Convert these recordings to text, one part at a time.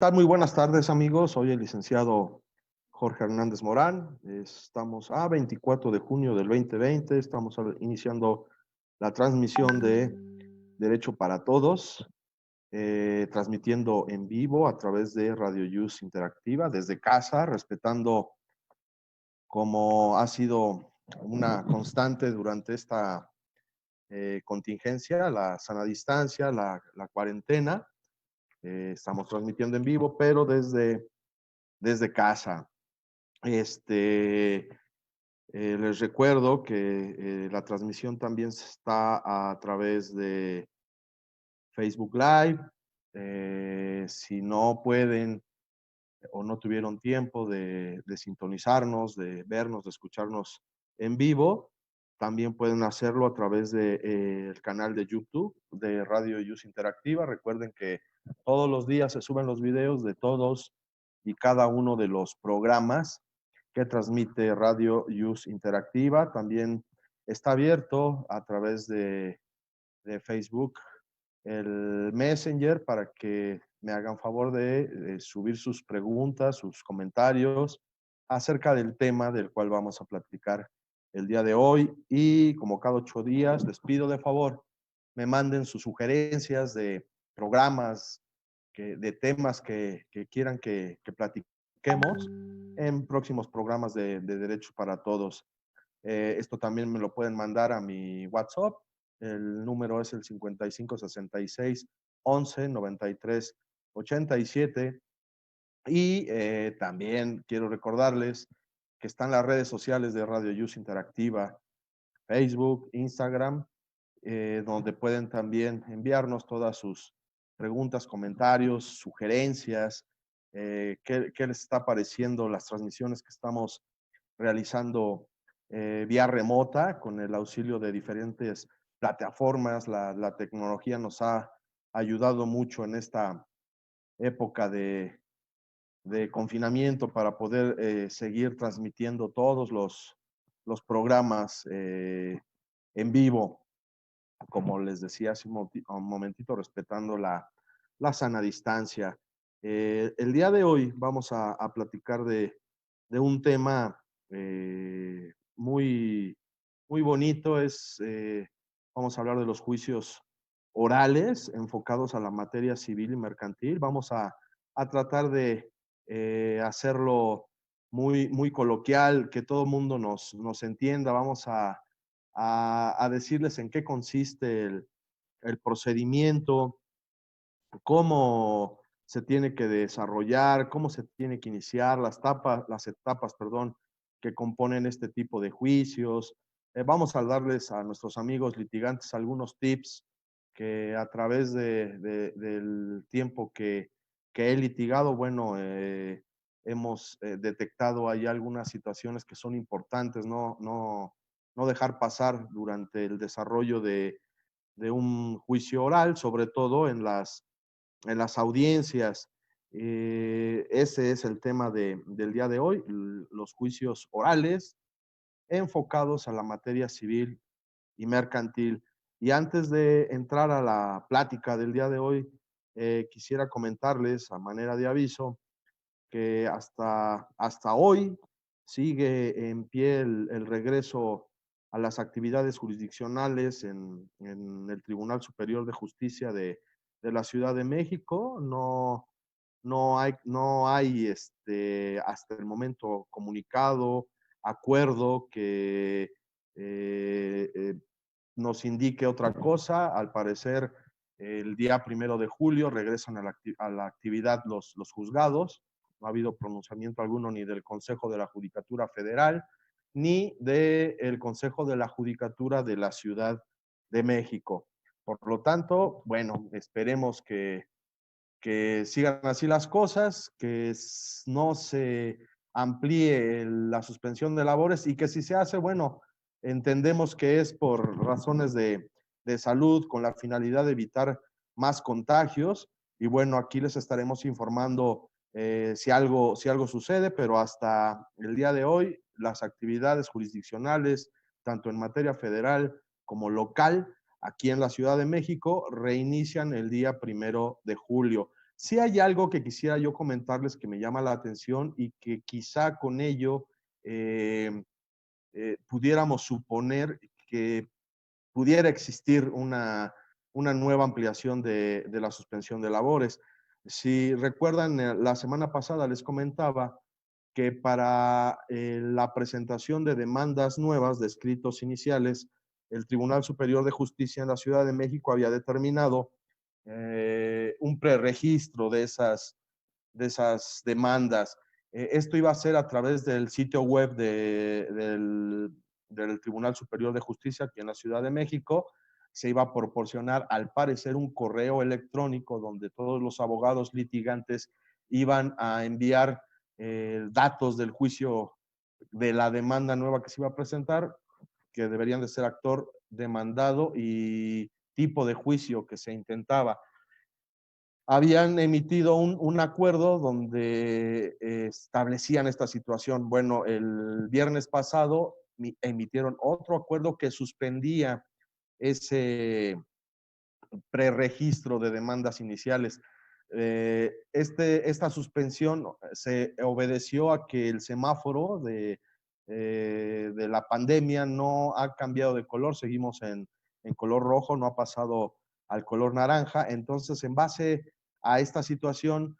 Tal? Muy buenas tardes, amigos. Soy el licenciado Jorge Hernández Morán. Estamos a 24 de junio del 2020. Estamos iniciando la transmisión de Derecho para Todos, transmitiendo en vivo a través de Radio Use Interactiva, desde casa, respetando, como ha sido una constante durante esta contingencia, la sana distancia, la cuarentena. Estamos transmitiendo en vivo, pero desde casa. Les recuerdo que la transmisión también está a través de Facebook Live. Si no pueden o no tuvieron tiempo de sintonizarnos, de vernos, de escucharnos en vivo, también pueden hacerlo a través del canal de YouTube de Radio Use Interactiva. Recuerden que todos los días se suben los videos de todos y cada uno de los programas que transmite Radio Use Interactiva. También está abierto a través de Facebook el Messenger para que me hagan favor de subir sus preguntas, sus comentarios acerca del tema del cual vamos a platicar el día de hoy. Y como cada 8 días, les pido de favor, me manden sus sugerencias de programas, de temas que quieran que platiquemos en próximos programas de Derechos para Todos. Esto también me lo pueden mandar a mi WhatsApp. El número es el 55 66 11 93 87. Y también quiero recordarles que están las redes sociales de Radio Use Interactiva, Facebook, Instagram, donde pueden también enviarnos todas sus preguntas, comentarios, sugerencias, qué les está pareciendo las transmisiones que estamos realizando vía remota con el auxilio de diferentes plataformas. La tecnología nos ha ayudado mucho en esta época de confinamiento para poder seguir transmitiendo todos los programas en vivo, como les decía hace un momentito, respetando la sana distancia. El día de hoy vamos a platicar de un tema muy, muy bonito. Vamos a hablar de los juicios orales enfocados a la materia civil y mercantil. Vamos a tratar de hacerlo muy, muy coloquial, que todo el mundo nos entienda. Vamos a decirles en qué consiste el procedimiento, cómo se tiene que desarrollar, cómo se tiene que iniciar, las etapas, perdón, que componen este tipo de juicios. Vamos a darles a nuestros amigos litigantes algunos tips que a través del tiempo que he litigado, bueno, hemos detectado ahí algunas situaciones que son importantes, no dejar pasar durante el desarrollo de un juicio oral, sobre todo en las audiencias. Ese es el tema del día de hoy, los juicios orales enfocados a la materia civil y mercantil. Y antes de entrar a la plática del día de hoy, quisiera comentarles a manera de aviso que hasta hoy sigue en pie el regreso a las actividades jurisdiccionales en el Tribunal Superior de Justicia de la Ciudad de México. No hay hasta el momento comunicado, acuerdo que nos indique otra cosa. Al parecer, el día 1 de julio regresan a la actividad los juzgados. No ha habido pronunciamiento alguno ni del Consejo de la Judicatura Federal ni del Consejo de la Judicatura de la Ciudad de México. Por lo tanto, bueno, esperemos que sigan así las cosas, que no se amplíe la suspensión de labores y que si se hace, bueno, entendemos que es por razones de salud con la finalidad de evitar más contagios. Y bueno, aquí les estaremos informando si algo sucede, pero hasta el día de hoy las actividades jurisdiccionales, tanto en materia federal como local, aquí en la Ciudad de México, reinician el día 1 de julio. Sí hay algo que quisiera yo comentarles que me llama la atención y que quizá con ello pudiéramos suponer que pudiera existir una nueva ampliación de la suspensión de labores. Si recuerdan, la semana pasada les comentaba que para la presentación de demandas nuevas de escritos iniciales, el Tribunal Superior de Justicia en la Ciudad de México había determinado un preregistro de esas demandas. Esto iba a ser a través del sitio web del Tribunal Superior de Justicia aquí en la Ciudad de México. Se iba a proporcionar, al parecer, un correo electrónico donde todos los abogados litigantes iban a enviar datos del juicio de la demanda nueva que se iba a presentar, que deberían de ser actor demandado y tipo de juicio que se intentaba. Habían emitido un acuerdo donde establecían esta situación. Bueno, el viernes pasado emitieron otro acuerdo que suspendía ese preregistro de demandas iniciales. Esta suspensión se obedeció a que el semáforo de la pandemia no ha cambiado de color, seguimos en color rojo, no ha pasado al color naranja. Entonces, en base a esta situación,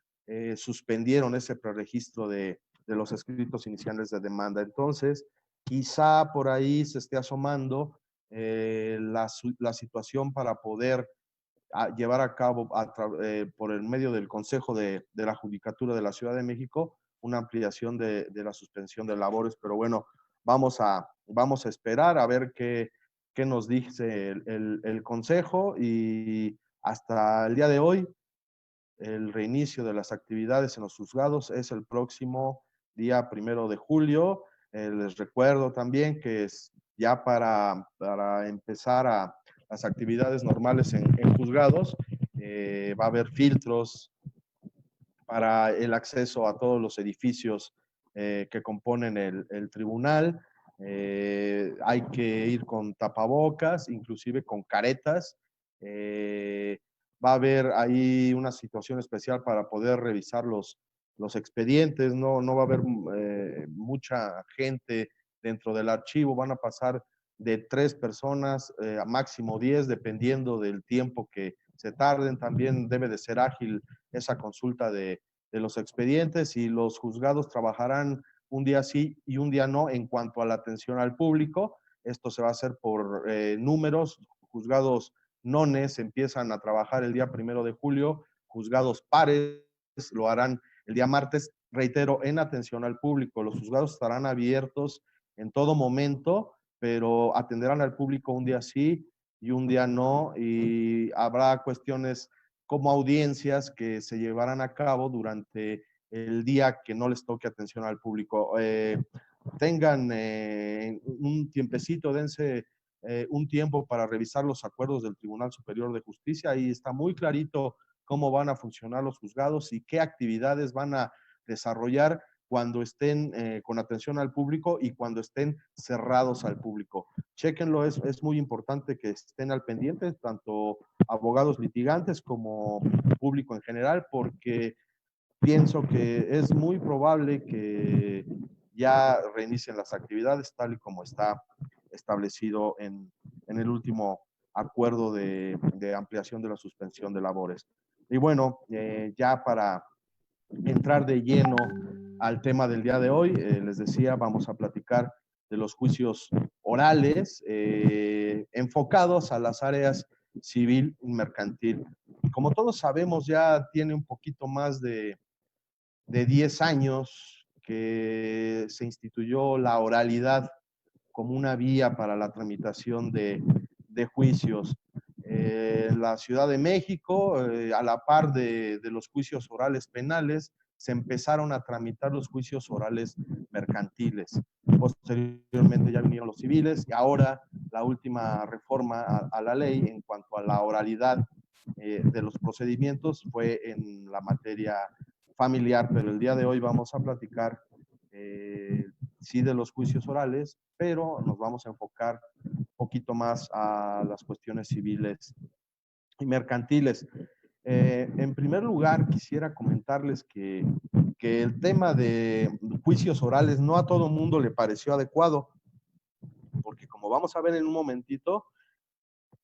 suspendieron ese preregistro de los escritos iniciales de demanda. Entonces, quizá por ahí se esté asomando la situación para poder llevar a cabo por el medio del Consejo de la Judicatura de la Ciudad de México una ampliación de la suspensión de labores. Pero bueno, vamos a esperar a ver qué nos dice el Consejo, y hasta el día de hoy el reinicio de las actividades en los juzgados es el próximo día 1 de julio. Les recuerdo también que es ya para empezar las actividades normales en juzgados, va a haber filtros para el acceso a todos los edificios que componen el tribunal. Hay que ir con tapabocas, inclusive con caretas. Va a haber ahí una situación especial para poder revisar los expedientes. No va a haber mucha gente dentro del archivo. Van a pasar de 3 personas a máximo 10, dependiendo del tiempo que se tarden. También debe de ser ágil esa consulta de los expedientes, y los juzgados trabajarán un día sí y un día no en cuanto a la atención al público. Esto se va a hacer por números. Juzgados nones empiezan a trabajar el día 1 de julio, juzgados pares lo harán el día martes. Reitero, en atención al público, los juzgados estarán abiertos en todo momento, pero atenderán al público un día sí y un día no, y habrá cuestiones como audiencias que se llevarán a cabo durante el día que no les toque atención al público. Tengan un tiempecito, dense un tiempo para revisar los acuerdos del Tribunal Superior de Justicia. Ahí está muy clarito cómo van a funcionar los juzgados y qué actividades van a desarrollar cuando estén con atención al público y cuando estén cerrados al público. Chéquenlo, es muy importante que estén al pendiente, tanto abogados litigantes como público en general, porque pienso que es muy probable que ya reinicien las actividades tal y como está establecido en el último acuerdo de ampliación de la suspensión de labores. Y bueno, ya para entrar de lleno al tema del día de hoy, les decía, vamos a platicar de los juicios orales enfocados a las áreas civil y mercantil. Como todos sabemos, ya tiene un poquito más de 10 años que se instituyó la oralidad como una vía para la tramitación de juicios. La Ciudad de México, a la par de los juicios orales penales, se empezaron a tramitar los juicios orales mercantiles. Posteriormente ya vinieron los civiles, y ahora la última reforma a la ley en cuanto a la oralidad de los procedimientos fue en la materia familiar. Pero el día de hoy vamos a platicar sí de los juicios orales, pero nos vamos a enfocar un poquito más a las cuestiones civiles y mercantiles. En primer lugar, quisiera comentarles que el tema de juicios orales no a todo mundo le pareció adecuado, porque como vamos a ver en un momentito,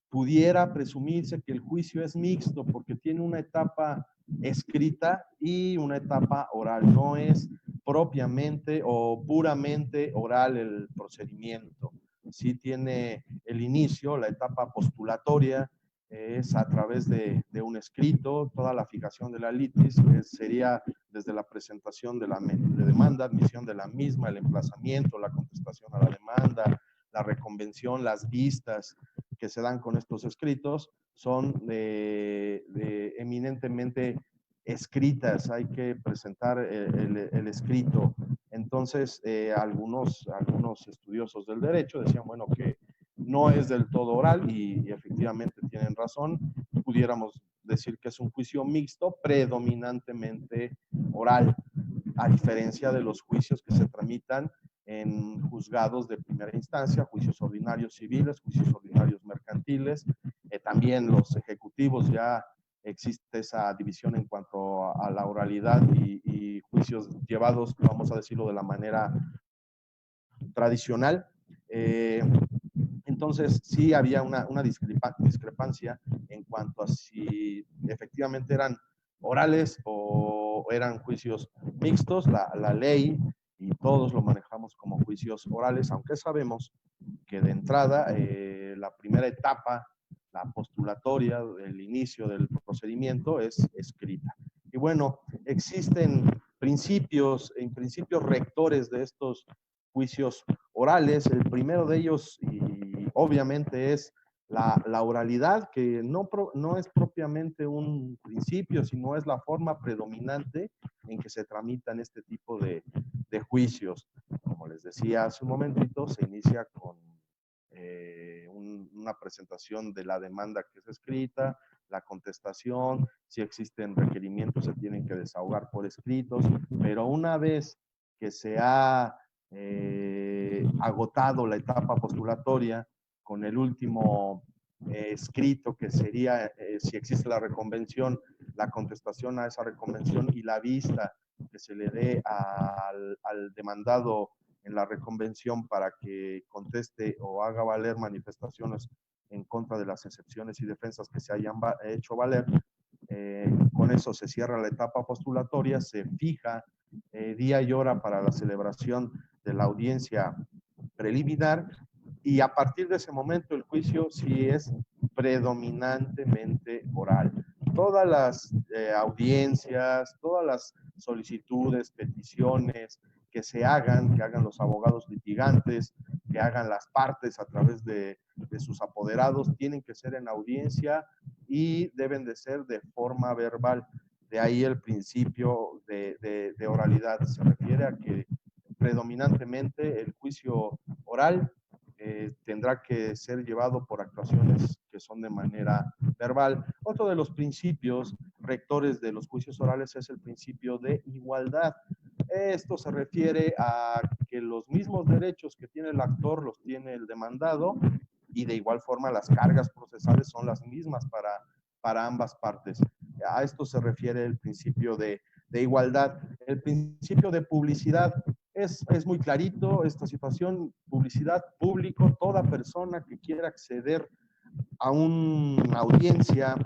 pudiera presumirse que el juicio es mixto porque tiene una etapa escrita y una etapa oral. No es propiamente o puramente oral el procedimiento. Sí tiene el inicio, la etapa postulatoria, es a través de un escrito, toda la fijación de la litis, que sería desde la presentación de la demanda, admisión de la misma, el emplazamiento, la contestación a la demanda, la reconvención, las vistas que se dan con estos escritos son eminentemente escritas, hay que presentar el escrito. Entonces, algunos estudiosos del derecho decían, bueno, que no es del todo oral y efectivamente tienen razón, pudiéramos decir que es un juicio mixto, predominantemente oral, a diferencia de los juicios que se tramitan en juzgados de primera instancia, juicios ordinarios civiles, juicios ordinarios mercantiles, también los ejecutivos ya existe esa división en cuanto a la oralidad y juicios llevados, vamos a decirlo de la manera tradicional. Entonces, sí había una discrepancia en cuanto a si efectivamente eran orales o eran juicios mixtos. La ley y todos lo manejamos como juicios orales, aunque sabemos que de entrada la primera etapa, la postulatoria, el inicio del procedimiento es escrita. Y bueno, existen principios rectores de estos juicios orales. El primero de ellos, y obviamente, es la oralidad, que no es propiamente un principio, sino es la forma predominante en que se tramitan este tipo de juicios. Como les decía hace un momentito, se inicia con una presentación de la demanda que es escrita, la contestación, si existen requerimientos se tienen que desahogar por escritos, pero una vez que se ha agotado la etapa postulatoria con el último escrito que sería, si existe la reconvención, la contestación a esa reconvención y la vista que se le dé al demandado en la reconvención para que conteste o haga valer manifestaciones en contra de las excepciones y defensas que se hayan hecho valer. Con eso se cierra la etapa postulatoria, se fija día y hora para la celebración de la audiencia preliminar y a partir de ese momento el juicio sí es predominantemente oral. Todas las audiencias, todas las solicitudes, peticiones que hagan los abogados litigantes, que hagan las partes a través de sus apoderados, tienen que ser en audiencia y deben de ser de forma verbal. De ahí el principio de oralidad. Se refiere a que predominantemente el juicio oral tendrá que ser llevado por actuaciones que son de manera verbal. Otro de los principios rectores de los juicios orales es el principio de igualdad. Esto se refiere a que los mismos derechos que tiene el actor los tiene el demandado y de igual forma las cargas procesales son las mismas para ambas partes. A esto se refiere el principio de igualdad. El principio de publicidad es muy clarito esta situación, publicidad, público, toda persona que quiera acceder a una audiencia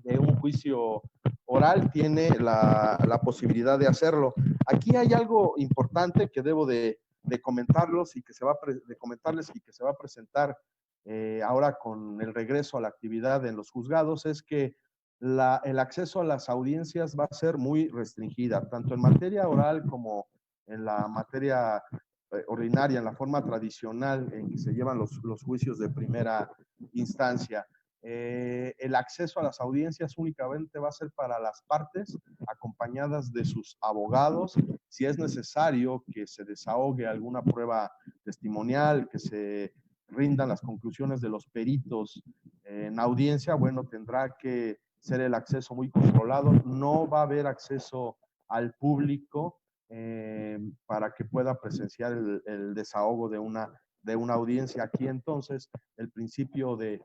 de un juicio oral tiene la posibilidad de hacerlo. Aquí hay algo importante que debo de comentarles y que se va a presentar ahora con el regreso a la actividad en los juzgados, es que el acceso a las audiencias va a ser muy restringida, tanto en materia oral como en la materia ordinaria, en la forma tradicional en que se llevan los juicios de primera instancia. El acceso a las audiencias únicamente va a ser para las partes, acompañadas de sus abogados. Si es necesario que se desahogue alguna prueba testimonial, que se rindan las conclusiones de los peritos en audiencia, bueno, tendrá que ser el acceso muy controlado. No va a haber acceso al público para que pueda presenciar el desahogo de una audiencia. Aquí entonces el principio de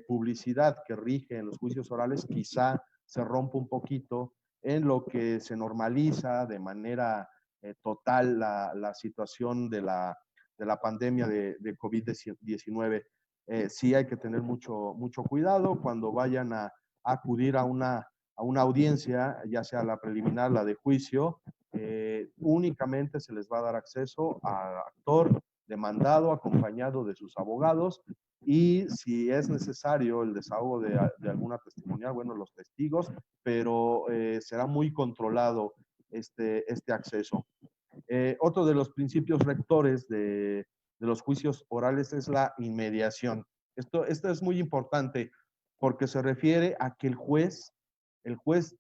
publicidad que rige en los juicios orales quizá se rompe un poquito, en lo que se normaliza de manera total la situación de la pandemia de COVID-19. Sí hay que tener mucho cuidado cuando vayan a acudir a una audiencia, ya sea la preliminar, la de juicio, únicamente se les va a dar acceso al actor demandado acompañado de sus abogados, y si es necesario el desahogo de alguna testimonial, bueno, los testigos, pero será muy controlado este acceso. Otro de los principios rectores de los juicios orales es la inmediación. Esto es muy importante porque se refiere a que el juez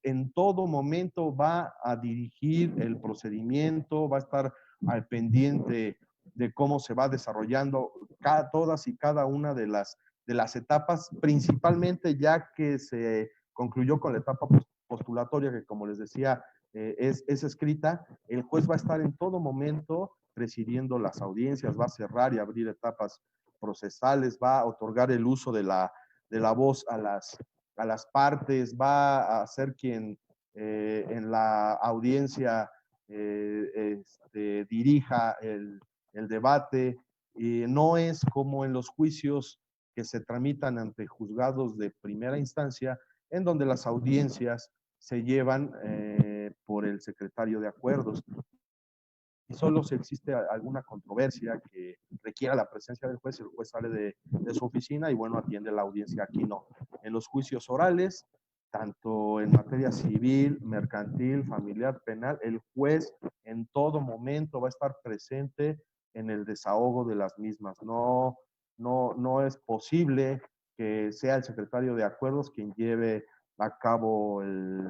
en todo momento va a dirigir el procedimiento, va a estar al pendiente de cómo se va desarrollando todas y cada una de las etapas, principalmente ya que se concluyó con la etapa postulatoria, que como les decía, es escrita. El juez va a estar en todo momento presidiendo las audiencias, va a cerrar y abrir etapas procesales, va a otorgar el uso de la voz a las partes, va a ser quien en la audiencia dirija el debate. No es como en los juicios que se tramitan ante juzgados de primera instancia, en donde las audiencias se llevan por el secretario de acuerdos. Y solo si existe alguna controversia que requiera la presencia del juez, el juez sale de su oficina y bueno, atiende la audiencia. Aquí no. En los juicios orales, tanto en materia civil, mercantil, familiar, penal, el juez en todo momento va a estar presente en el desahogo de las mismas. No es posible que sea el secretario de acuerdos quien lleve a cabo el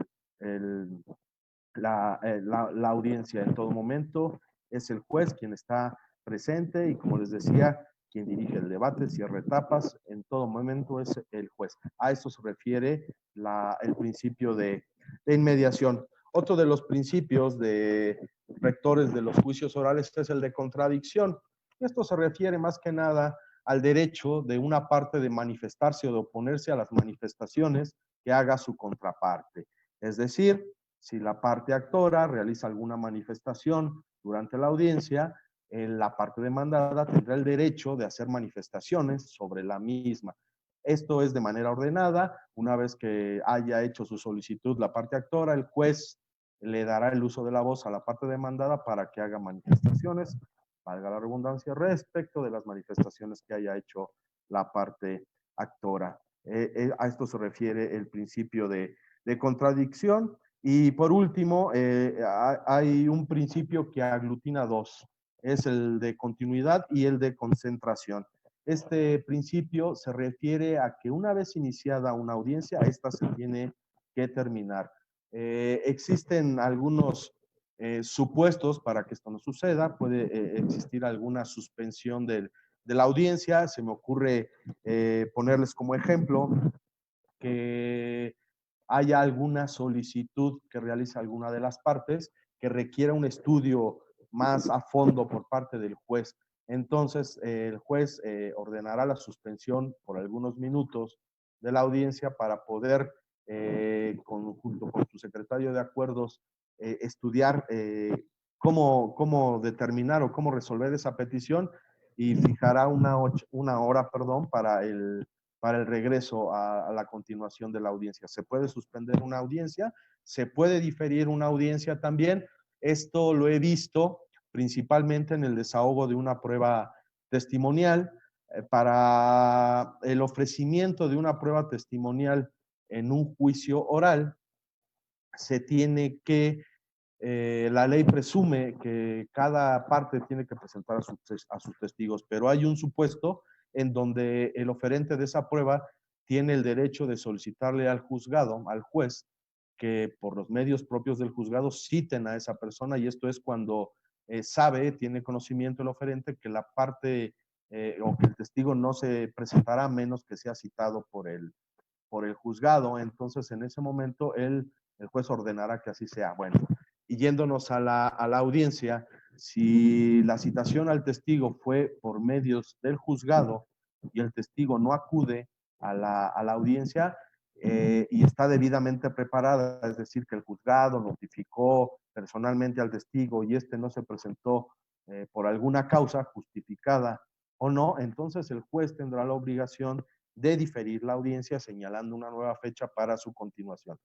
la audiencia. En todo momento es el juez quien está presente y, como les decía, quien dirige el debate, cierra etapas, en todo momento es el juez. A esto se refiere el principio de inmediación. Otro de los principios rectores de los juicios orales es el de contradicción. Esto se refiere más que nada al derecho de una parte de manifestarse o de oponerse a las manifestaciones que haga su contraparte. Es decir, si la parte actora realiza alguna manifestación durante la audiencia, la parte demandada tendrá el derecho de hacer manifestaciones sobre la misma. Esto es de manera ordenada. Una vez que haya hecho su solicitud la parte actora, el juez le dará el uso de la voz a la parte demandada para que haga manifestaciones, valga la redundancia, respecto de las manifestaciones que haya hecho la parte actora. A esto se refiere el principio de contradicción. Y por último, hay un principio que aglutina dos, es el de continuidad y el de concentración. Este principio se refiere a que una vez iniciada una audiencia, esta se tiene que terminar. Existen algunos supuestos para que esto no suceda. Puede existir alguna suspensión de la audiencia. Se me ocurre ponerles como ejemplo que haya alguna solicitud que realice alguna de las partes que requiera un estudio más a fondo por parte del juez. Entonces, el juez ordenará la suspensión por algunos minutos de la audiencia para poder, junto con su secretario de acuerdos, estudiar cómo determinar o cómo resolver esa petición, y fijará una hora, perdón, para el regreso a la continuación de la audiencia. Se puede suspender una audiencia, se puede diferir una audiencia también. Esto lo he visto principalmente en el desahogo de una prueba testimonial. Para el ofrecimiento de una prueba testimonial en un juicio oral, se tiene que la ley presume que cada parte tiene que presentar a sus testigos, pero hay un supuesto en donde el oferente de esa prueba tiene el derecho de solicitarle al juzgado, al juez, que por los medios propios del juzgado citen a esa persona, y esto es cuando tiene conocimiento el oferente que la parte o que el testigo no se presentará a menos que sea citado por el juzgado. Entonces, en ese momento, el juez ordenará que así sea. Bueno, y yéndonos a la audiencia, si la citación al testigo fue por medios del juzgado y el testigo no acude a la audiencia, y está debidamente preparada, es decir, que el juzgado notificó personalmente al testigo y este no se presentó por alguna causa justificada o no, entonces el juez tendrá la obligación de diferir la audiencia señalando una nueva fecha para su continuación.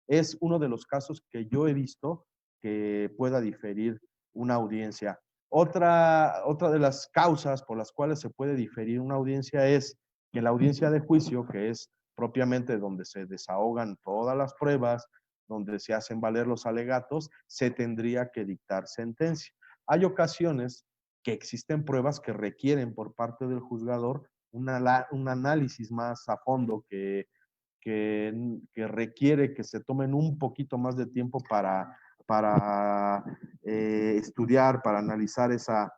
Es uno de los casos que yo he visto que pueda diferir una audiencia. Otra de las causas por las cuales se puede diferir una audiencia es que la audiencia de juicio, que es propiamente donde se desahogan todas las pruebas, donde se hacen valer los alegatos, se tendría que dictar sentencia. Hay ocasiones que existen pruebas que requieren por parte del juzgador un análisis más a fondo que requiere que se tomen un poquito más de tiempo para estudiar, para analizar esa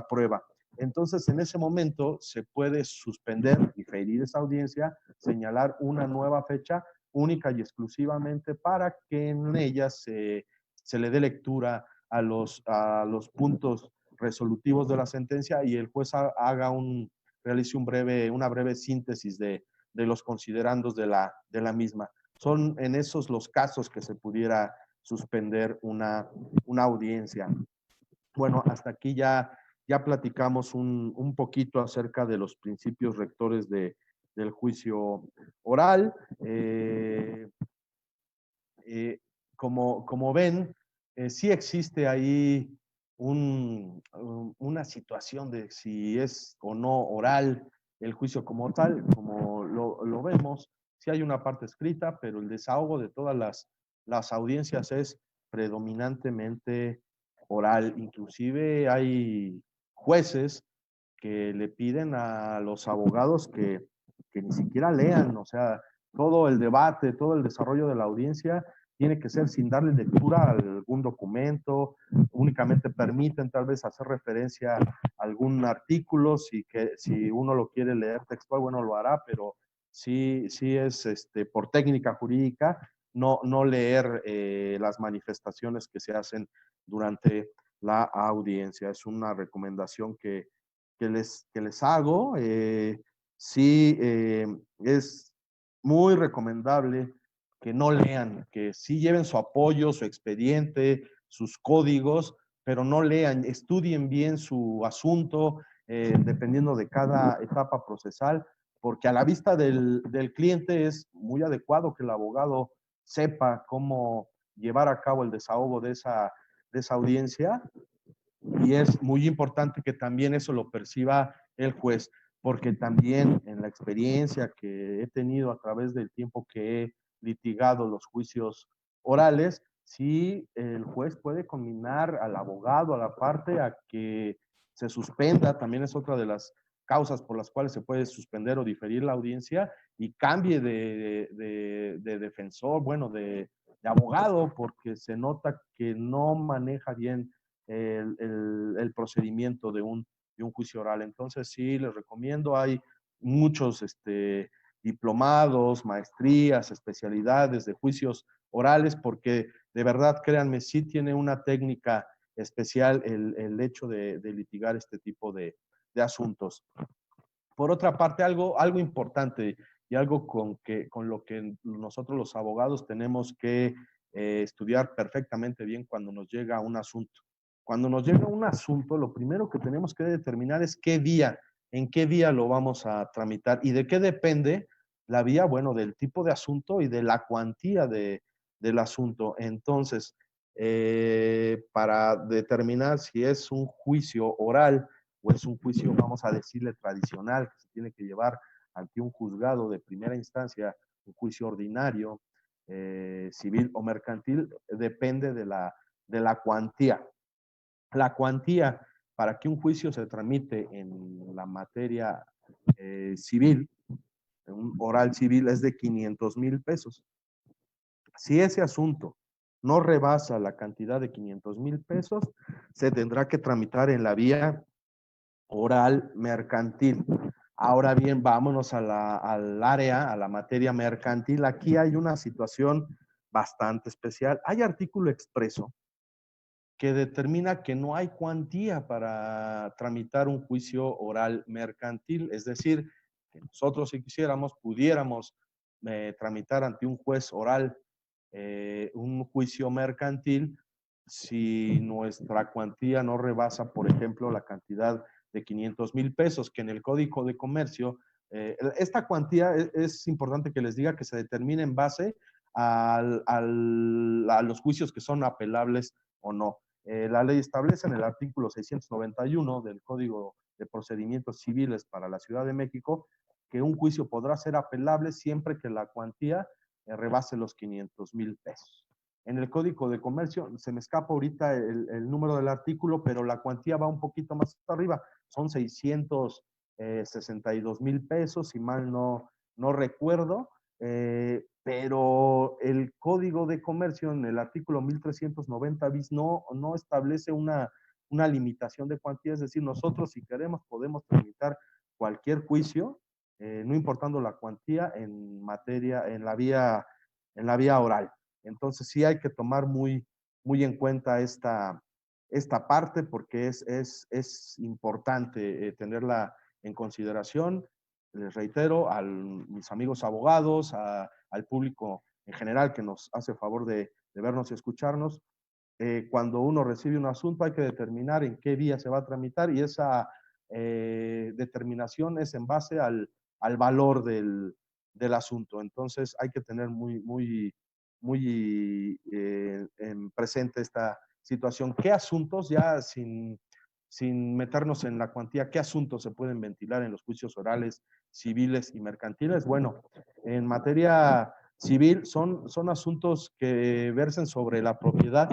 prueba. Entonces, en ese momento se puede suspender, diferir esa audiencia, señalar una nueva fecha única y exclusivamente para que en ella se le dé lectura a los puntos resolutivos de la sentencia y el juez realice una breve síntesis de los considerandos de la misma. Son en esos los casos que se pudiera suspender una audiencia. Bueno, hasta aquí ya platicamos un poquito acerca de los principios rectores del juicio oral. Como ven, sí existe ahí una situación de si es o no oral el juicio como tal, como lo vemos, sí hay una parte escrita, pero el desahogo de todas las audiencias es predominantemente oral. Inclusive hay jueces que le piden a los abogados que ni siquiera lean, o sea, todo el debate, todo el desarrollo de la audiencia tiene que ser sin darle lectura a algún documento, únicamente permiten tal vez hacer referencia a algún artículo, si uno lo quiere leer textual, bueno, lo hará, pero sí es por técnica jurídica no leer las manifestaciones que se hacen durante la audiencia. Es una recomendación que les hago. Sí, es muy recomendable que no lean, que sí lleven su apoyo, su expediente, sus códigos, pero no lean, estudien bien su asunto, dependiendo de cada etapa procesal, porque a la vista del cliente es muy adecuado que el abogado sepa cómo llevar a cabo el desahogo de esa audiencia, y es muy importante que también eso lo perciba el juez, porque también en la experiencia que he tenido a través del tiempo que he litigado los juicios orales, sí el juez puede combinar al abogado, a la parte, a que se suspenda, también es otra de las causas por las cuales se puede suspender o diferir la audiencia y cambie de defensor, bueno, de abogado, porque se nota que no maneja bien el procedimiento de un juicio oral. Entonces, sí, les recomiendo, hay muchos diplomados, maestrías, especialidades de juicios orales, porque de verdad, créanme, sí tiene una técnica especial el hecho de litigar este tipo de asuntos. Por otra parte, algo importante y algo con lo que nosotros los abogados tenemos que estudiar perfectamente bien cuando nos llega un asunto. Cuando nos llega un asunto, lo primero que tenemos que determinar es en qué vía lo vamos a tramitar y de qué depende la vía, bueno, del tipo de asunto y de la cuantía del asunto. Entonces, para determinar si es un juicio oral o es un juicio, vamos a decirle, tradicional, que se tiene que llevar ante un juzgado de primera instancia, un juicio ordinario, civil o mercantil, depende de la cuantía. La cuantía para que un juicio se tramite en la materia civil, un oral civil, es de 500,000 pesos. Si ese asunto no rebasa la cantidad de 500,000 pesos, se tendrá que tramitar en la vía oral mercantil. Ahora bien, vámonos al área, a la materia mercantil. Aquí hay una situación bastante especial. Hay artículo expreso que determina que no hay cuantía para tramitar un juicio oral mercantil. Es decir, que nosotros, si quisiéramos, pudiéramos tramitar ante un juez oral un juicio mercantil si nuestra cuantía no rebasa, por ejemplo, la cantidad de 500,000 pesos, que en el Código de Comercio, esta cuantía es importante que les diga que se determina en base a los juicios que son apelables o no. La ley establece en el artículo 691 del Código de Procedimientos Civiles para la Ciudad de México que un juicio podrá ser apelable siempre que la cuantía rebase los 500,000 pesos. En el Código de Comercio, se me escapa ahorita el número del artículo, pero la cuantía va un poquito más arriba, son 662,000 pesos, si mal no recuerdo, pero el Código de Comercio en el artículo 1390 bis no establece una limitación de cuantía, es decir, nosotros si queremos podemos tramitar cualquier juicio, no importando la cuantía en materia, en la vía oral. Entonces sí hay que tomar muy en cuenta esta parte porque es importante tenerla en consideración. Les reitero a mis amigos abogados, al público en general que nos hace favor de vernos y escucharnos, cuando uno recibe un asunto hay que determinar en qué vía se va a tramitar y esa determinación es en base al valor del asunto. Entonces hay que tener muy en presente esta situación. ¿Qué asuntos, ya sin meternos en la cuantía, qué asuntos se pueden ventilar en los juicios orales, civiles y mercantiles? Bueno, en materia civil son asuntos que versen sobre la propiedad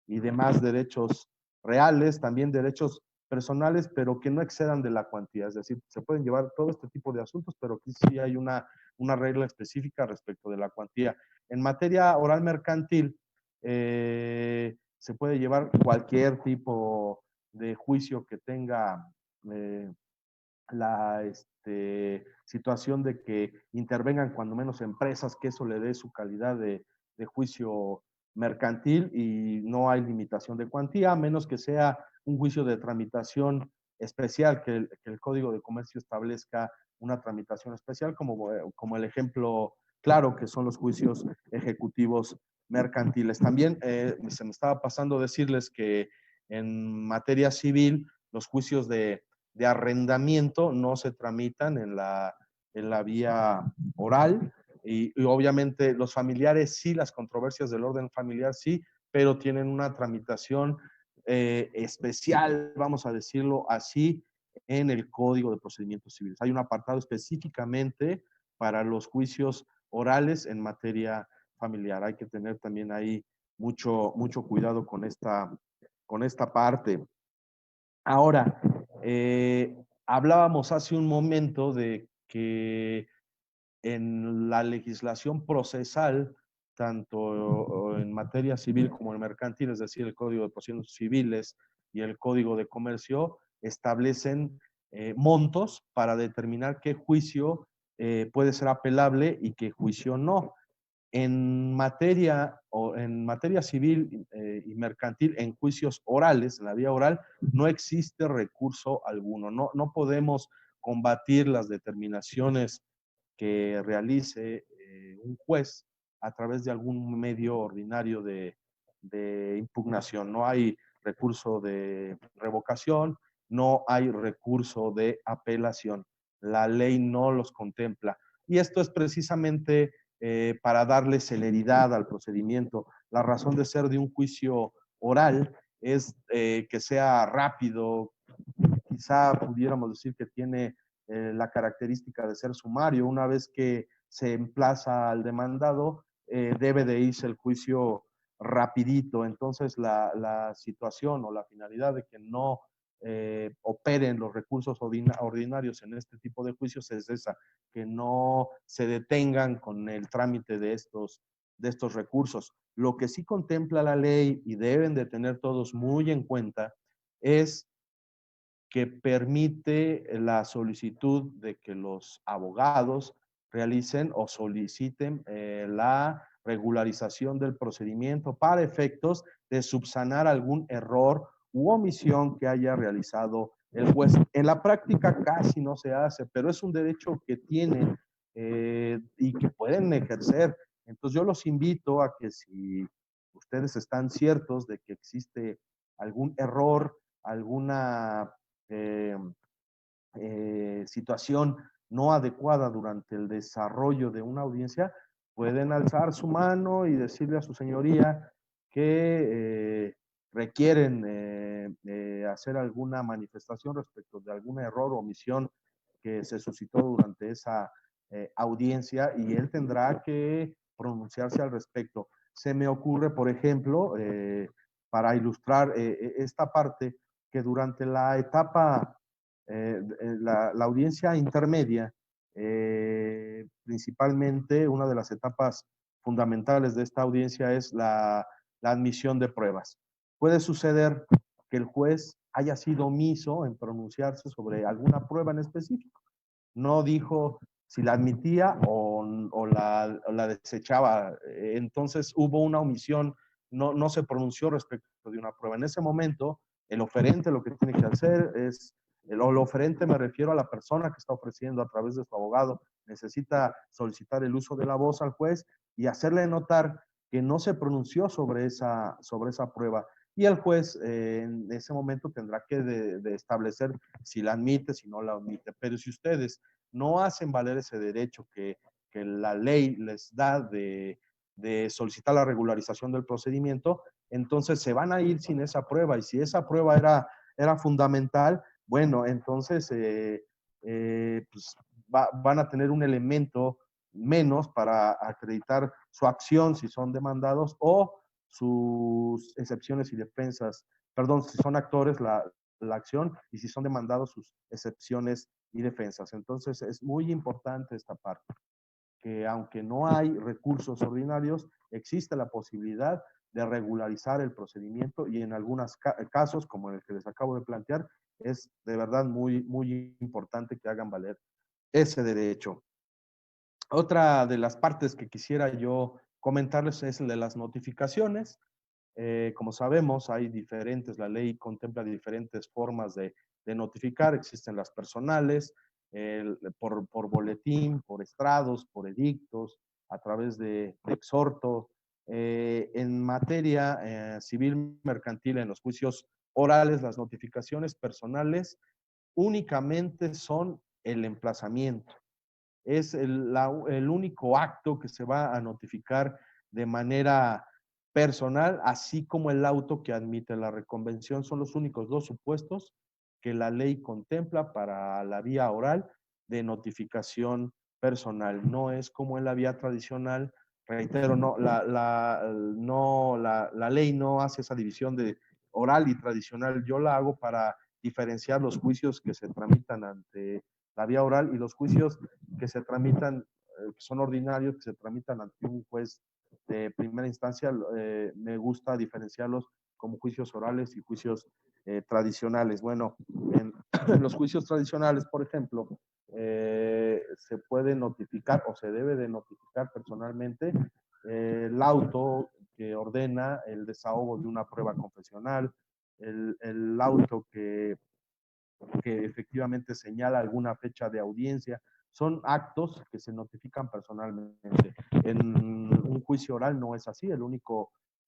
y demás derechos reales, también derechos personales, pero que no excedan de la cuantía. Es decir, se pueden llevar todo este tipo de asuntos, pero aquí sí hay una regla específica respecto de la cuantía. En materia oral mercantil, se puede llevar cualquier tipo de juicio que tenga la situación de que intervengan cuando menos empresas, que eso le dé su calidad de juicio mercantil y no hay limitación de cuantía, a menos que sea un juicio de tramitación especial, que el Código de Comercio establezca una tramitación especial, como el ejemplo claro que son los juicios ejecutivos mercantiles. También se me estaba pasando decirles que en materia civil, los juicios de arrendamiento no se tramitan en la vía oral y obviamente los familiares sí, las controversias del orden familiar sí, pero tienen una tramitación especial, vamos a decirlo así, en el Código de Procedimientos Civiles. Hay un apartado específicamente para los juicios orales en materia familiar. Hay que tener también ahí mucho cuidado con esta parte. Ahora, hablábamos hace un momento de que en la legislación procesal, tanto en materia civil como en mercantil, es decir, el Código de Procedimientos Civiles y el Código de Comercio, establecen montos para determinar qué juicio puede ser apelable y qué juicio no. En materia civil y mercantil, en juicios orales, en la vía oral, no existe recurso alguno. No podemos combatir las determinaciones que realice un juez a través de algún medio ordinario de impugnación. No hay recurso de revocación, no hay recurso de apelación. La ley no los contempla. Y esto es precisamente para darle celeridad al procedimiento. La razón de ser de un juicio oral es que sea rápido, quizá pudiéramos decir que tiene la característica de ser sumario. Una vez que se emplaza al demandado, debe de irse el juicio rapidito. Entonces la situación o la finalidad de que no operen los recursos ordinarios en este tipo de juicios es esa, que no se detengan con el trámite de estos recursos. Lo que sí contempla la ley y deben de tener todos muy en cuenta es que permite la solicitud de que los abogados realicen o soliciten la regularización del procedimiento para efectos de subsanar algún error u omisión que haya realizado el juez. En la práctica casi no se hace, pero es un derecho que tienen y que pueden ejercer. Entonces yo los invito a que si ustedes están ciertos de que existe algún error, alguna eh, situación no adecuada durante el desarrollo de una audiencia, pueden alzar su mano y decirle a su señoría que requieren hacer alguna manifestación respecto de algún error o omisión que se suscitó durante esa audiencia y él tendrá que pronunciarse al respecto. Se me ocurre, por ejemplo, para ilustrar esta parte, que durante la etapa la audiencia intermedia, principalmente una de las etapas fundamentales de esta audiencia es la admisión de pruebas. Puede suceder que el juez haya sido omiso en pronunciarse sobre alguna prueba en específico. No dijo si la admitía o la desechaba. Entonces hubo una omisión, no se pronunció respecto de una prueba. En ese momento, el oferente lo que tiene que hacer es, el oferente me refiero a la persona que está ofreciendo a través de su abogado, necesita solicitar el uso de la voz al juez y hacerle notar que no se pronunció sobre esa prueba. Y el juez en ese momento tendrá que de establecer si la admite, si no la admite. Pero si ustedes no hacen valer ese derecho que la ley les da de solicitar la regularización del procedimiento, entonces se van a ir sin esa prueba. Y si esa prueba era fundamental, bueno, entonces pues van a tener un elemento menos para acreditar su acción si son demandados o sus excepciones y defensas, perdón, si son actores la acción y si son demandados sus excepciones y defensas. Entonces es muy importante esta parte, que aunque no hay recursos ordinarios, existe la posibilidad de regularizar el procedimiento y en algunos casos, como el que les acabo de plantear, es de verdad muy importante que hagan valer ese derecho. Otra de las partes que quisiera yo comentarles es el de las notificaciones. Como sabemos, hay diferentes, la ley contempla diferentes formas de notificar, existen las personales, por boletín, por estrados, por edictos, a través de exhorto. En materia civil mercantil, en los juicios orales, las notificaciones personales únicamente son el emplazamiento. Es el único acto que se va a notificar de manera personal, así como el auto que admite la reconvención. Son los únicos dos supuestos que la ley contempla para la vía oral de notificación personal. No es como en la vía tradicional, reitero, la ley no hace esa división de oral y tradicional. Yo la hago para diferenciar los juicios que se tramitan ante la vía oral y los juicios que se tramitan, que son ordinarios, que se tramitan ante un juez de primera instancia, me gusta diferenciarlos como juicios orales y juicios tradicionales. Bueno, en los juicios tradicionales, por ejemplo, se puede notificar o se debe de notificar personalmente el auto que ordena el desahogo de una prueba confesional, el auto que efectivamente señala alguna fecha de audiencia. Son actos que se notifican personalmente. En un juicio oral no es así.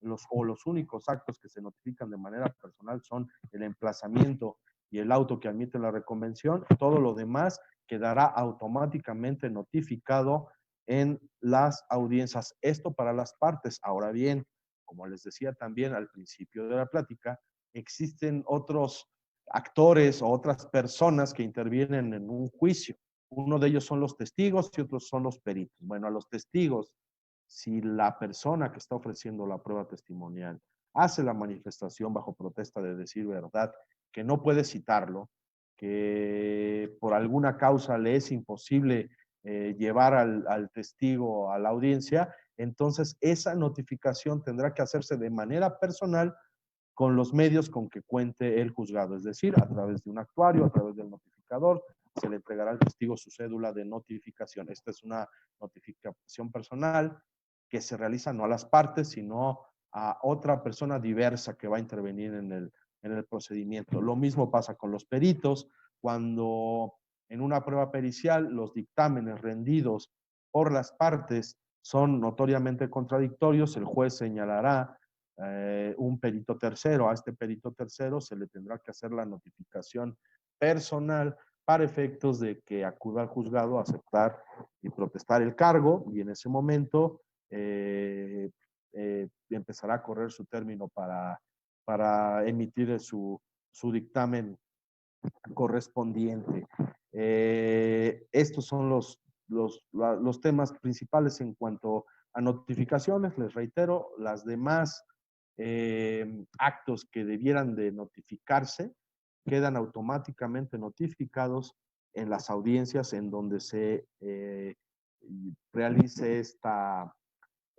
Los únicos actos que se notifican de manera personal son el emplazamiento y el auto que admite la reconvención. Todo lo demás quedará automáticamente notificado en las audiencias. Esto para las partes. Ahora bien, como les decía también al principio de la plática, existen otros actores o otras personas que intervienen en un juicio. Uno de ellos son los testigos y otros son los peritos. Bueno, a los testigos, si la persona que está ofreciendo la prueba testimonial hace la manifestación bajo protesta de decir verdad, que no puede citarlo, que por alguna causa le es imposible llevar al testigo a la audiencia, entonces esa notificación tendrá que hacerse de manera personal con los medios con que cuente el juzgado, es decir, a través de un actuario, a través del notificador, se le entregará al testigo su cédula de notificación. Esta es una notificación personal que se realiza no a las partes, sino a otra persona diversa que va a intervenir en el procedimiento. Lo mismo pasa con los peritos, cuando en una prueba pericial los dictámenes rendidos por las partes son notoriamente contradictorios, el juez señalará un perito tercero. A este perito tercero se le tendrá que hacer la notificación personal para efectos de que acuda al juzgado a aceptar y protestar el cargo, y en ese momento empezará a correr su término para emitir su dictamen correspondiente. Estos son los temas principales en cuanto a notificaciones. Les reitero, las demás actos que debieran de notificarse quedan automáticamente notificados en las audiencias en donde se realice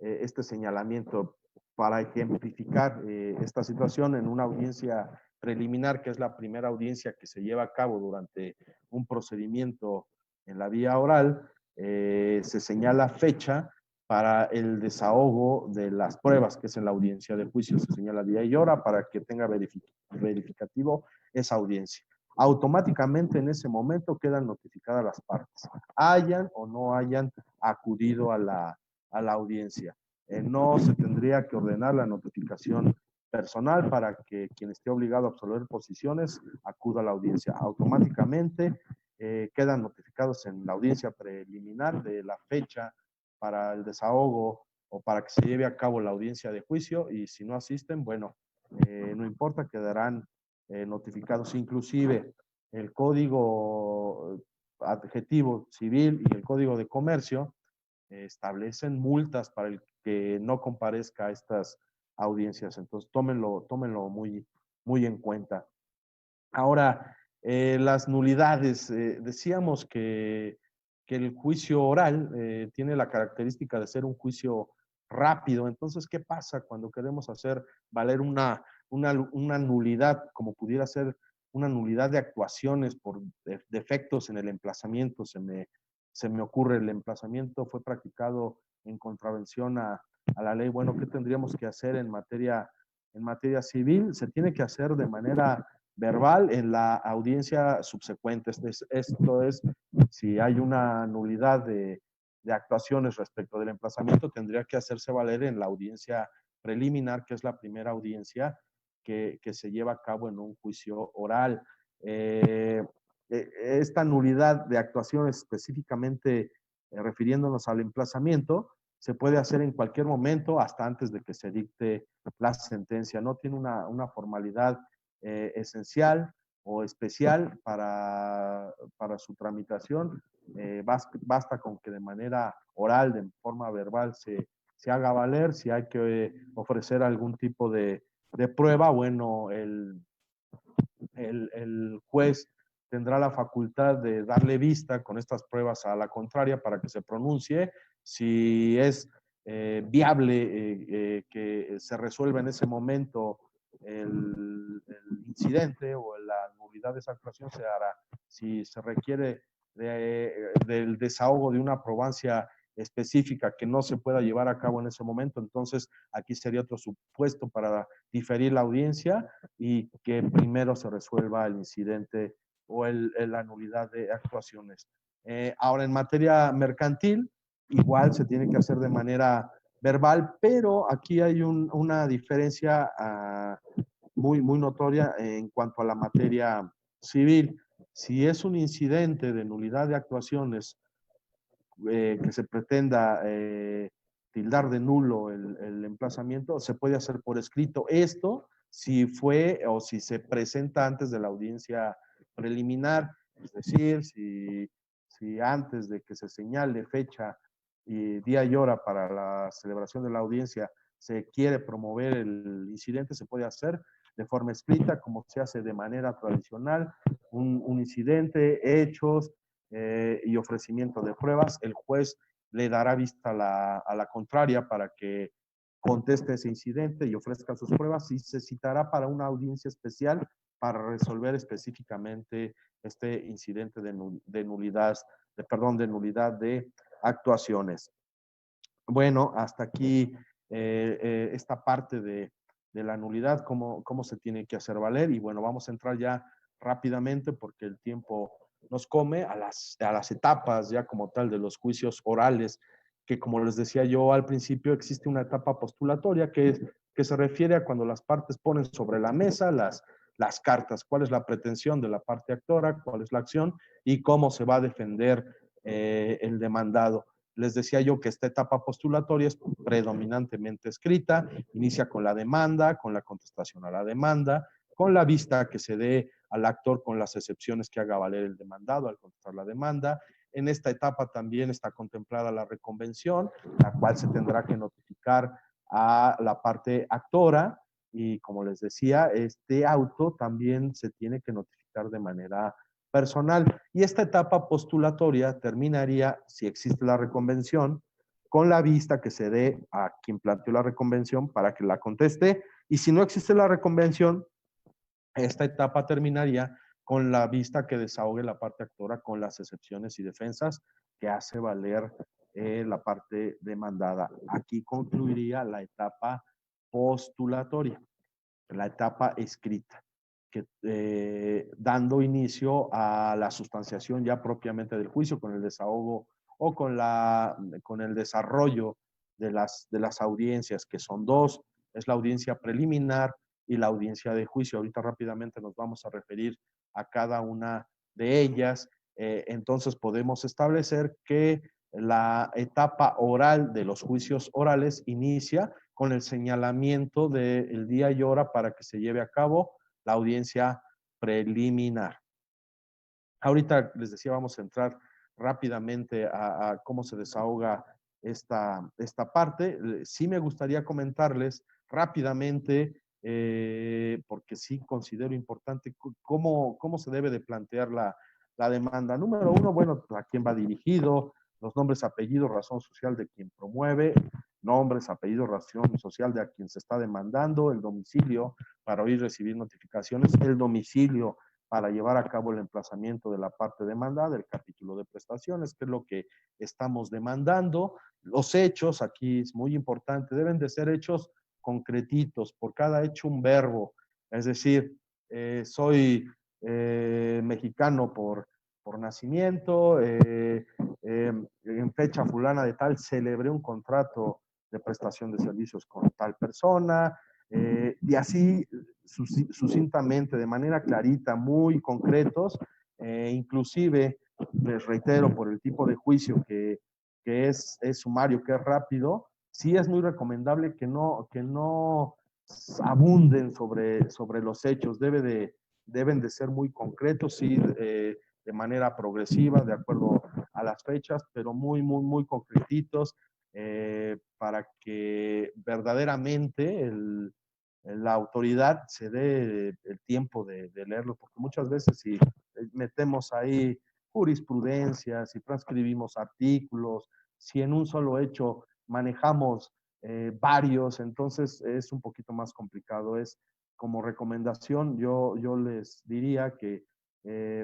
este señalamiento. Para ejemplificar esta situación, en una audiencia preliminar, que es la primera audiencia que se lleva a cabo durante un procedimiento en la vía oral, se señala fecha para el desahogo de las pruebas, que es en la audiencia de juicio, se señala día y hora para que tenga verificativo esa audiencia. Automáticamente en ese momento quedan notificadas las partes, hayan o no hayan acudido a la audiencia. No se tendría que ordenar la notificación personal para que quien esté obligado a absolver posiciones acuda a la audiencia. Automáticamente quedan notificados en la audiencia preliminar de la fecha para el desahogo o para que se lleve a cabo la audiencia de juicio, y si no asisten, bueno, no importa, quedarán notificados. Inclusive el código adjetivo civil y el código de comercio establecen multas para el que no comparezca a estas audiencias. Entonces, tómenlo muy en cuenta. Ahora, las nulidades. Decíamos que el juicio oral tiene la característica de ser un juicio rápido. Entonces, ¿qué pasa cuando queremos hacer valer una nulidad, como pudiera ser una nulidad de actuaciones por defectos en el emplazamiento? Se me ocurre, el emplazamiento fue practicado en contravención a la ley. Bueno, ¿qué tendríamos que hacer en materia civil? Se tiene que hacer de manera verbal en la audiencia subsecuente. Esto es, si hay una nulidad de actuaciones respecto del emplazamiento, tendría que hacerse valer en la audiencia preliminar, que es la primera audiencia que se lleva a cabo en un juicio oral. Esta nulidad de actuaciones, específicamente refiriéndonos al emplazamiento, se puede hacer en cualquier momento, hasta antes de que se dicte la sentencia. No tiene una formalidad esencial o especial para su tramitación. Basta con que de manera oral, de forma verbal, se haga valer. Si hay que ofrecer algún tipo de prueba, bueno, el juez tendrá la facultad de darle vista con estas pruebas a la contraria para que se pronuncie. Si es viable que se resuelva en ese momento el incidente o la nulidad de esa actuación, se hará. Si se requiere del desahogo de una probancia específica que no se pueda llevar a cabo en ese momento, entonces aquí sería otro supuesto para diferir la audiencia y que primero se resuelva el incidente o la nulidad de actuaciones. Ahora, en materia mercantil, igual se tiene que hacer de manera verbal, pero aquí hay una diferencia muy notoria en cuanto a la materia civil. Si es un incidente de nulidad de actuaciones que se pretenda tildar de nulo el emplazamiento, se puede hacer por escrito. Esto si fue o si se presenta antes de la audiencia preliminar, es decir, si antes de que se señale fecha y día y hora para la celebración de la audiencia se quiere promover el incidente, se puede hacer de forma escrita, como se hace de manera tradicional, un incidente, hechos y ofrecimiento de pruebas. El juez le dará vista a la contraria para que conteste ese incidente y ofrezca sus pruebas, y se citará para una audiencia especial para resolver específicamente este incidente de nulidad de actuaciones. Bueno, hasta aquí esta parte de la nulidad, cómo se tiene que hacer valer. Y bueno, vamos a entrar ya rápidamente porque el tiempo nos come a las etapas ya como tal de los juicios orales, que como les decía yo al principio, existe una etapa postulatoria que se refiere a cuando las partes ponen sobre la mesa las cartas, cuál es la pretensión de la parte actora, cuál es la acción y cómo se va a defender el demandado. Les decía yo que esta etapa postulatoria es predominantemente escrita, inicia con la demanda, con la contestación a la demanda, con la vista que se dé al actor con las excepciones que haga valer el demandado al contestar la demanda. En esta etapa también está contemplada la reconvención, la cual se tendrá que notificar a la parte actora y como les decía, este auto también se tiene que notificar de manera personal. Y esta etapa postulatoria terminaría, si existe la reconvención, con la vista que se dé a quien planteó la reconvención para que la conteste. Y si no existe la reconvención, esta etapa terminaría con la vista que desahogue la parte actora con las excepciones y defensas que hace valer la parte demandada. Aquí concluiría la etapa postulatoria, la etapa escrita, que, dando inicio a la sustanciación ya propiamente del juicio con el desahogo o con el desarrollo de las audiencias, que son dos, es la audiencia preliminar y la audiencia de juicio. Ahorita rápidamente nos vamos a referir a cada una de ellas. Entonces podemos establecer que la etapa oral de los juicios orales inicia con el señalamiento del día y hora para que se lleve a cabo la audiencia preliminar. Ahorita les decía, vamos a entrar rápidamente a cómo se desahoga esta parte. Sí me gustaría comentarles rápidamente, porque sí considero importante cómo se debe de plantear la demanda. Número uno, bueno, a quién va dirigido, los nombres, apellidos, razón social de quien promueve, nombres, apellidos, razón social de a quien se está demandando, el domicilio para oír recibir notificaciones, el domicilio para llevar a cabo el emplazamiento de la parte demandada, el capítulo de prestaciones, que es lo que estamos demandando. Los hechos, aquí es muy importante, deben de ser hechos concretitos, por cada hecho un verbo, es decir, soy mexicano por nacimiento, en fecha fulana de tal, celebré un contrato de prestación de servicios con tal persona, y así sucintamente, de manera clarita, muy concretos, inclusive, les reitero, por el tipo de juicio que es sumario, que es rápido, sí es muy recomendable que no abunden sobre los hechos, deben de ser muy concretos, sí, de manera progresiva, de acuerdo a las fechas, pero muy concretitos, para que verdaderamente la autoridad se dé el tiempo de leerlo, porque muchas veces si metemos ahí jurisprudencia, si transcribimos artículos, si en un solo hecho manejamos varios, entonces es un poquito más complicado. Es como recomendación, yo les diría que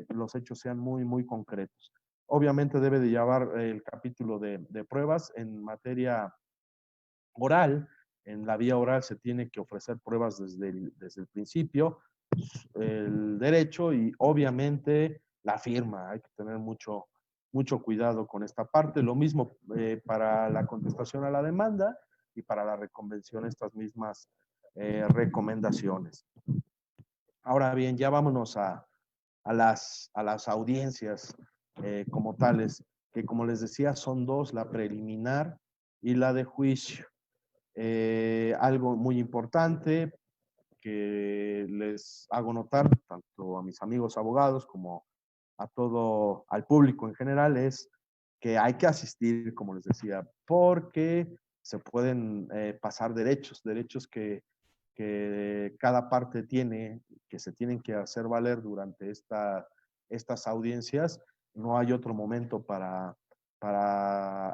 los hechos sean muy concretos. Obviamente debe de llevar el capítulo de pruebas en materia oral. En la vía oral se tiene que ofrecer pruebas desde el principio, el derecho y obviamente la firma. Hay que tener mucho cuidado con esta parte. Lo mismo para la contestación a la demanda y para la reconvención, estas mismas recomendaciones. Ahora bien, ya vámonos a las audiencias como tales, que como les decía son dos, la preliminar y la de juicio. Algo muy importante que les hago notar, tanto a mis amigos abogados como al público en general, es que hay que asistir, como les decía, porque se pueden pasar derechos que cada parte tiene, que se tienen que hacer valer durante estas audiencias. No hay otro momento para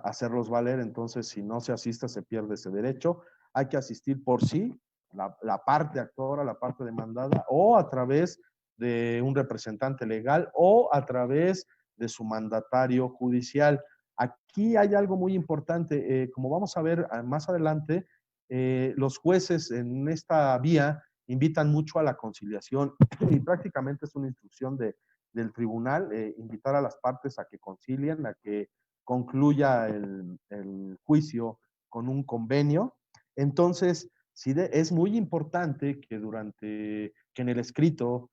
hacerlos valer, entonces si no se asiste se pierde ese derecho. Hay que asistir por sí, la parte actora, la parte demandada, o a través de un representante legal o a través de su mandatario judicial. Aquí hay algo muy importante, como vamos a ver más adelante, los jueces en esta vía invitan mucho a la conciliación y prácticamente es una instrucción del tribunal, invitar a las partes a que concilien, a que concluya el juicio con un convenio. Entonces, sí es muy importante que que en el escrito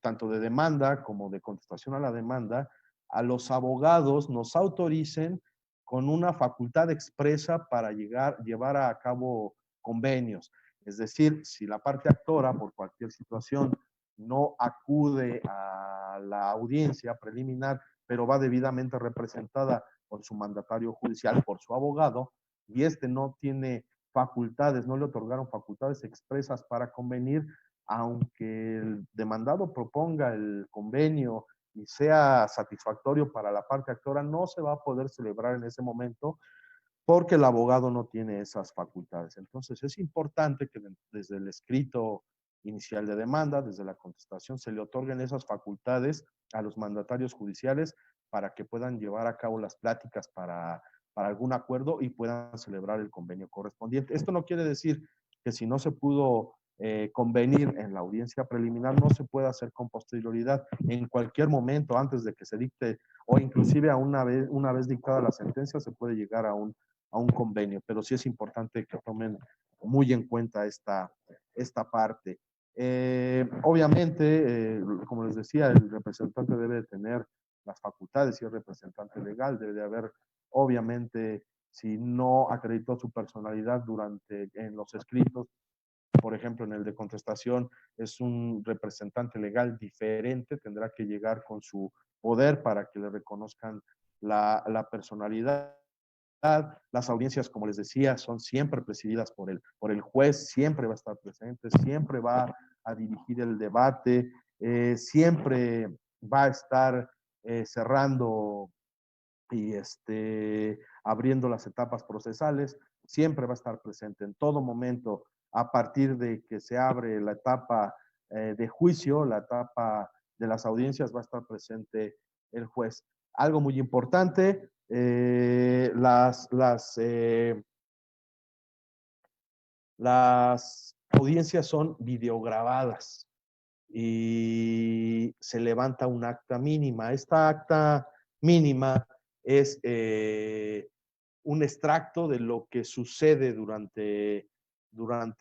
tanto de demanda como de contestación a la demanda, a los abogados nos autoricen con una facultad expresa para llevar a cabo convenios. Es decir, si la parte actora por cualquier situación no acude a la audiencia preliminar, pero va debidamente representada por su mandatario judicial, por su abogado, y este no tiene facultades, no le otorgaron facultades expresas para convenir, aunque el demandado proponga el convenio y sea satisfactorio para la parte actora, no se va a poder celebrar en ese momento porque el abogado no tiene esas facultades. Entonces es importante que desde el escrito inicial de demanda, desde la contestación, se le otorguen esas facultades a los mandatarios judiciales para que puedan llevar a cabo las pláticas para algún acuerdo y puedan celebrar el convenio correspondiente. Esto no quiere decir que si no se pudo convenir en la audiencia preliminar, no se puede hacer con posterioridad en cualquier momento antes de que se dicte o inclusive a una vez dictada la sentencia se puede llegar a un convenio, pero sí es importante que tomen muy en cuenta esta parte. Obviamente, como les decía, el representante debe de tener las facultades y el representante legal debe de haber, obviamente, si no acreditó su personalidad en los escritos, por ejemplo, en el de contestación es un representante legal diferente, tendrá que llegar con su poder para que le reconozcan la personalidad. Las audiencias, como les decía, son siempre presididas por el juez, siempre va a estar presente, siempre va a dirigir el debate, siempre va a estar cerrando y abriendo las etapas procesales, siempre va a estar presente en todo momento a partir de que se abre la etapa de juicio, la etapa de las audiencias, va a estar presente el juez. Algo muy importante, las audiencias son videograbadas y se levanta un acta mínima. Esta acta mínima es un extracto de lo que sucede durante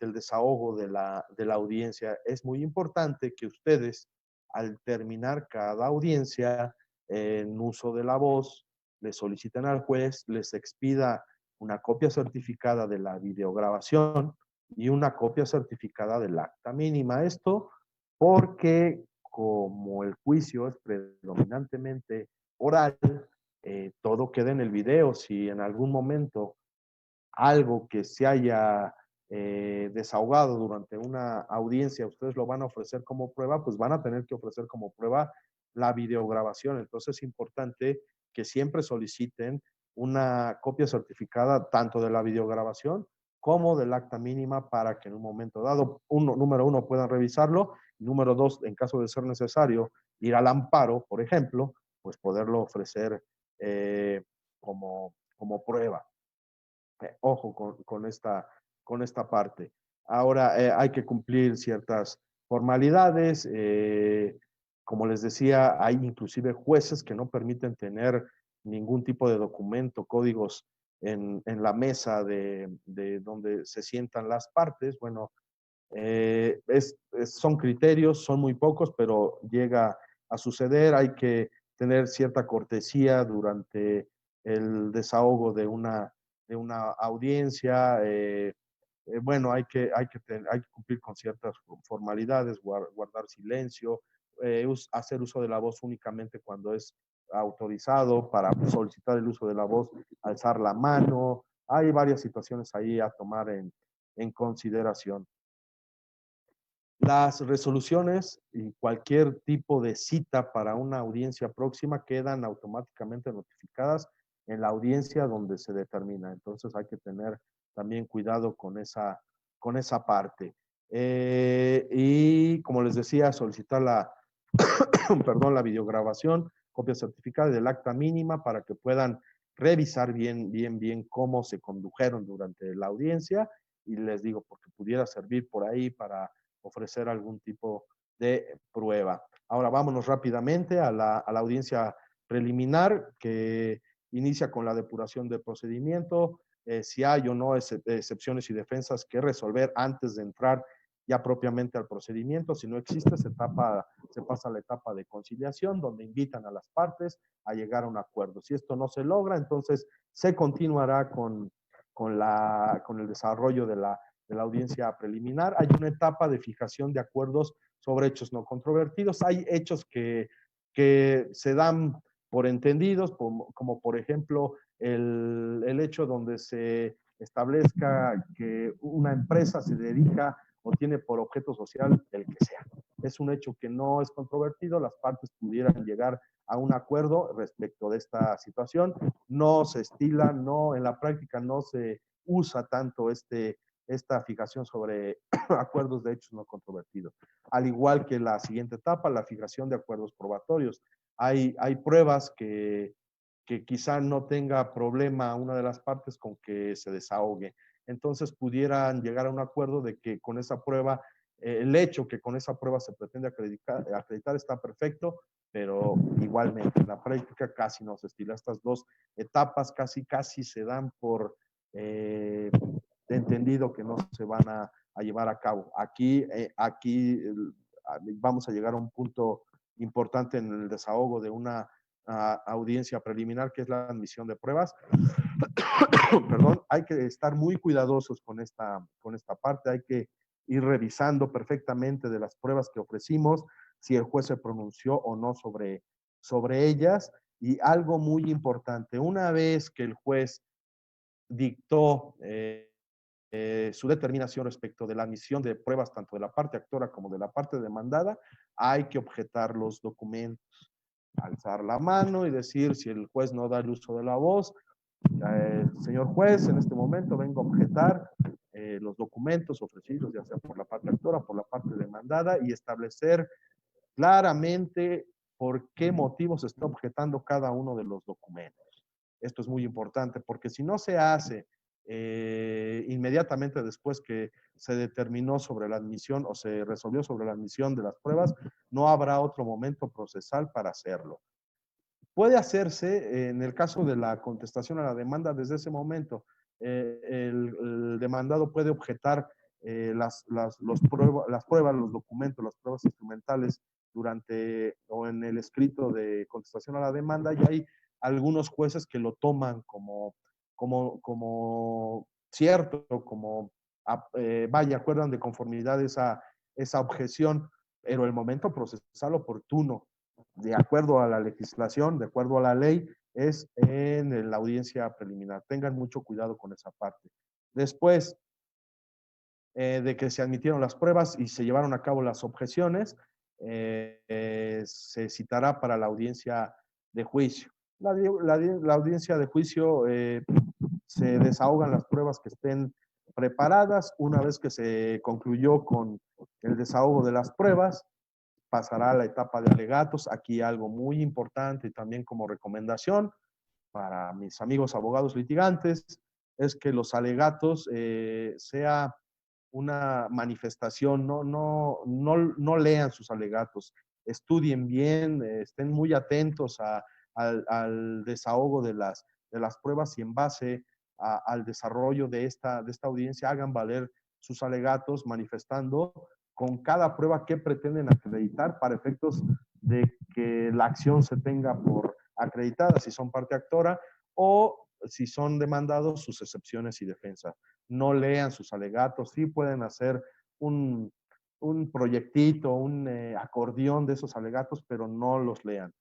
el desahogo de la audiencia. Es muy importante que ustedes, al terminar cada audiencia, en uso de la voz, le soliciten al juez, les expida una copia certificada de la videograbación y una copia certificada del acta mínima. Esto porque como el juicio es predominantemente oral, todo queda en el video. Si en algún momento algo que se haya desahogado durante una audiencia, ustedes lo van a ofrecer como prueba, pues van a tener que ofrecer como prueba la videograbación. Entonces es importante que siempre soliciten una copia certificada tanto de la videograbación como del acta mínima para que en un momento dado, número uno, puedan revisarlo, y número dos, en caso de ser necesario, ir al amparo, por ejemplo, pues poderlo ofrecer como prueba. Ojo con esta parte. Ahora hay que cumplir ciertas formalidades. Como les decía, hay inclusive jueces que no permiten tener ningún tipo de documento, códigos la mesa de donde se sientan las partes. Bueno, son criterios, son muy pocos, pero llega a suceder. Hay que tener cierta cortesía durante el desahogo de una audiencia. Bueno, hay que cumplir con ciertas formalidades, guardar silencio, hacer uso de la voz únicamente cuando es autorizado para solicitar el uso de la voz, alzar la mano. Hay varias situaciones ahí a tomar en consideración. Las resoluciones y cualquier tipo de cita para una audiencia próxima quedan automáticamente notificadas en la audiencia donde se determina. Entonces hay que tener también cuidado con esa parte. Y como les decía, solicitar perdón, la videograbación, copia certificada del acta mínima para que puedan revisar bien cómo se condujeron durante la audiencia. Y les digo, porque pudiera servir por ahí para ofrecer algún tipo de prueba. Ahora, Ahora vámonos rápidamente a la audiencia preliminar, que inicia con la depuración del procedimiento, si hay o no excepciones y defensas que resolver antes de entrar ya propiamente al procedimiento. Si no existe, se pasa a la etapa de conciliación, donde invitan a las partes a llegar a un acuerdo. Si esto no se logra, entonces se continuará con el desarrollo de la audiencia preliminar. Hay una etapa de fijación de acuerdos sobre hechos no controvertidos. Hay hechos que se dan por entendidos, como por ejemplo el hecho donde se establezca que una empresa se dedica o tiene por objeto social el que sea. Es un hecho que no es controvertido, las partes pudieran llegar a un acuerdo respecto de esta situación. No se estila, no, en la práctica no se usa tanto esta fijación sobre acuerdos de hechos no controvertidos. Al igual que la siguiente etapa, la fijación de acuerdos probatorios. Hay pruebas que quizá no tenga problema una de las partes con que se desahogue. Entonces pudieran llegar a un acuerdo de que con esa prueba, el hecho que con esa prueba se pretende acreditar está perfecto, pero igualmente en la práctica casi no se estila. Estas dos etapas casi se dan por entendido que no se van a llevar a cabo. Aquí vamos a llegar a un punto importante en el desahogo de una audiencia preliminar, que es la admisión de pruebas. Perdón, hay que estar muy cuidadosos con esta parte, hay que ir revisando perfectamente de las pruebas que ofrecimos, si el juez se pronunció o no sobre ellas. Y algo muy importante, una vez que el juez dictó su determinación respecto de la admisión de pruebas, tanto de la parte actora como de la parte demandada, hay que objetar los documentos, alzar la mano y decir, si el juez no da el uso de la voz, señor juez, en este momento vengo a objetar los documentos ofrecidos, ya sea por la parte actora, por la parte demandada, y establecer claramente por qué motivo se está objetando cada uno de los documentos. Esto es muy importante, porque si no se hace inmediatamente después que se determinó sobre la admisión o se resolvió sobre la admisión de las pruebas, no habrá otro momento procesal para hacerlo. Puede hacerse en el caso de la contestación a la demanda desde ese momento. El demandado puede objetar las pruebas, los documentos, las pruebas instrumentales durante o en el escrito de contestación a la demanda, y hay algunos jueces que lo toman como cierto, como acuerdan de conformidad esa objeción, pero el momento procesal oportuno, de acuerdo a la legislación, de acuerdo a la ley, es en la audiencia preliminar. Tengan mucho cuidado con esa parte. Después de que se admitieron las pruebas y se llevaron a cabo las objeciones, se citará para la audiencia de juicio. La audiencia de juicio se desahogan las pruebas que estén preparadas. Una vez que se concluyó con el desahogo de las pruebas, pasará a la etapa de alegatos. Aquí algo muy importante y también como recomendación para mis amigos abogados litigantes es que los alegatos sea una manifestación, no lean sus alegatos, estudien bien, estén muy atentos al desahogo de las pruebas, y en base al desarrollo de esta audiencia hagan valer sus alegatos manifestando con cada prueba que pretenden acreditar para efectos de que la acción se tenga por acreditada, si son parte actora, o si son demandados, sus excepciones y defensas. No lean sus alegatos, sí pueden hacer un proyectito, un acordeón de esos alegatos, pero no los lean.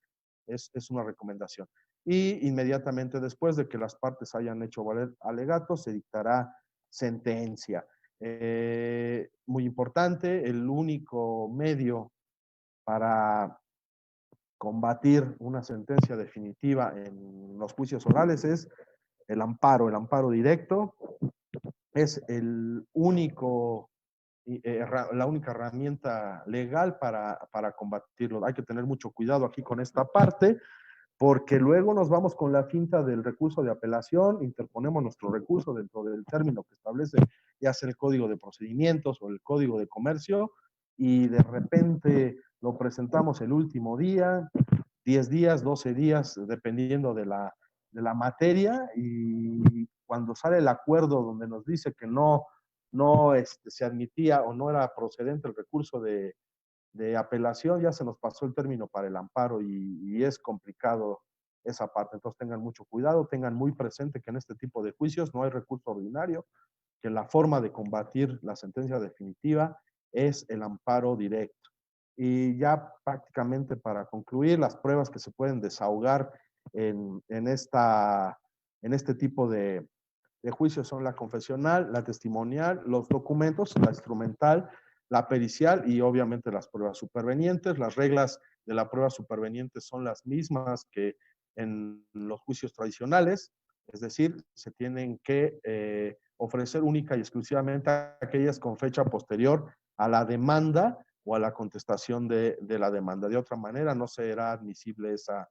Es una recomendación. Y inmediatamente después de que las partes hayan hecho valer alegatos, se dictará sentencia. Muy importante, el único medio para combatir una sentencia definitiva en los juicios orales es el amparo directo. Es el único, la única herramienta legal para combatirlo. Hay que tener mucho cuidado aquí con esta parte, porque luego nos vamos con la finta del recurso de apelación, interponemos nuestro recurso dentro del término que establece ya sea el Código de Procedimientos o el Código de Comercio, y de repente lo presentamos el último día, 10 días, 12 días, dependiendo de la materia, y cuando sale el acuerdo donde nos dice que no se admitía o no era procedente el recurso de apelación, ya se nos pasó el término para el amparo y es complicado esa parte. Entonces tengan mucho cuidado, tengan muy presente que en este tipo de juicios no hay recurso ordinario, que la forma de combatir la sentencia definitiva es el amparo directo. Y ya prácticamente para concluir, las pruebas que se pueden desahogar en este tipo de juicios son la confesional, la testimonial, los documentos, la instrumental, la pericial y obviamente las pruebas supervenientes. Las reglas de la prueba superveniente son las mismas que en los juicios tradicionales, es decir, se tienen que ofrecer única y exclusivamente aquellas con fecha posterior a la demanda o a la contestación de la demanda. De otra manera, no será admisible esa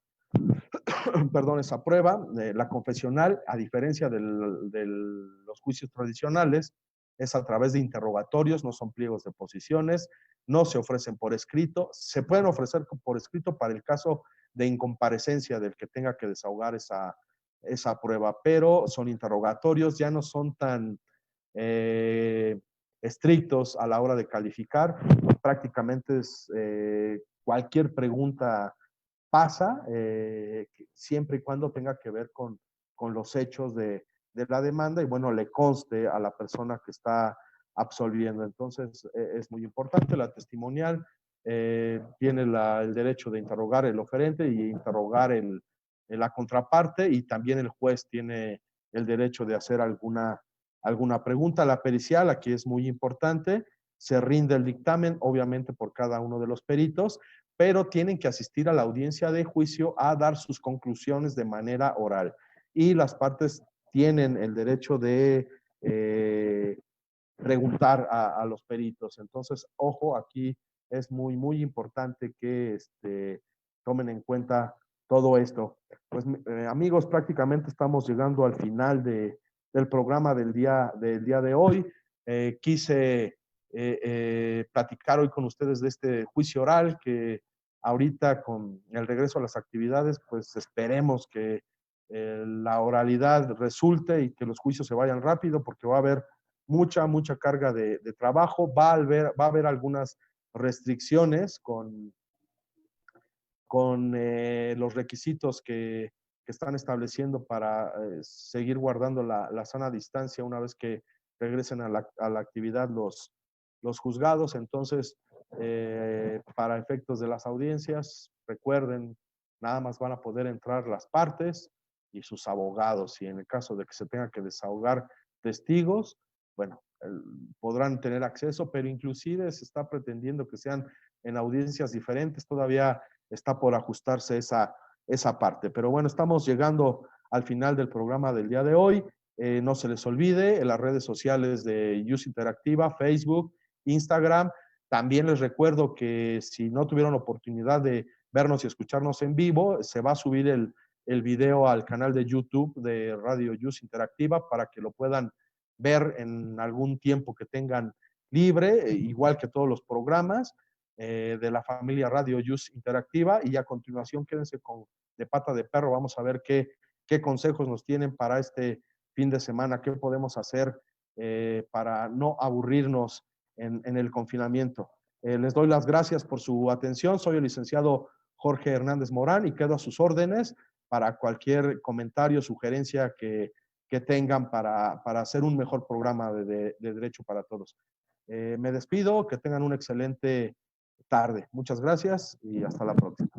prueba. La confesional, a diferencia de los juicios tradicionales, es a través de interrogatorios, no son pliegos de posiciones, no se ofrecen por escrito, se pueden ofrecer por escrito para el caso de incomparecencia del que tenga que desahogar esa prueba, pero son interrogatorios, ya no son tan estrictos a la hora de calificar, prácticamente es cualquier pregunta pasa, siempre y cuando tenga que ver con los hechos de la demanda y bueno, le conste a la persona que está absolviendo. Entonces, es muy importante la testimonial, tiene el derecho de interrogar el oferente y interrogar la contraparte y también el juez tiene el derecho de hacer alguna pregunta. La pericial, aquí es muy importante, se rinde el dictamen, obviamente por cada uno de los peritos, pero tienen que asistir a la audiencia de juicio a dar sus conclusiones de manera oral. Y las partes tienen el derecho de preguntar a los peritos. Entonces, ojo, aquí es muy, muy importante que tomen en cuenta todo esto. Pues amigos, prácticamente estamos llegando al final del programa del día de hoy. Quise platicar hoy con ustedes de este juicio oral que ahorita con el regreso a las actividades, pues esperemos que la oralidad resulte y que los juicios se vayan rápido porque va a haber mucha carga de trabajo, va a haber algunas restricciones con los requisitos que están estableciendo para seguir guardando la sana distancia una vez que regresen a la actividad los juzgados. Entonces, para efectos de las audiencias, recuerden, nada más van a poder entrar las partes y sus abogados. Y en el caso de que se tenga que desahogar testigos, bueno, podrán tener acceso, pero inclusive se está pretendiendo que sean en audiencias diferentes. Todavía está por ajustarse esa parte. Pero bueno, estamos llegando al final del programa del día de hoy. No se les olvide en las redes sociales de Jus Interactiva, Facebook, Instagram. También les recuerdo que si no tuvieron oportunidad de vernos y escucharnos en vivo, se va a subir el video al canal de YouTube de Radio Jus Interactiva para que lo puedan ver en algún tiempo que tengan libre, igual que todos los programas de la familia Radio Jus Interactiva. Y a continuación quédense con De Pata de Perro, vamos a ver qué consejos nos tienen para este fin de semana, qué podemos hacer para no aburrirnos en el confinamiento. Les doy las gracias por su atención. Soy el licenciado Jorge Hernández Morán y quedo a sus órdenes para cualquier comentario, sugerencia que tengan para hacer un mejor programa de Derecho para Todos. Me despido, que tengan una excelente tarde. Muchas gracias y hasta la próxima.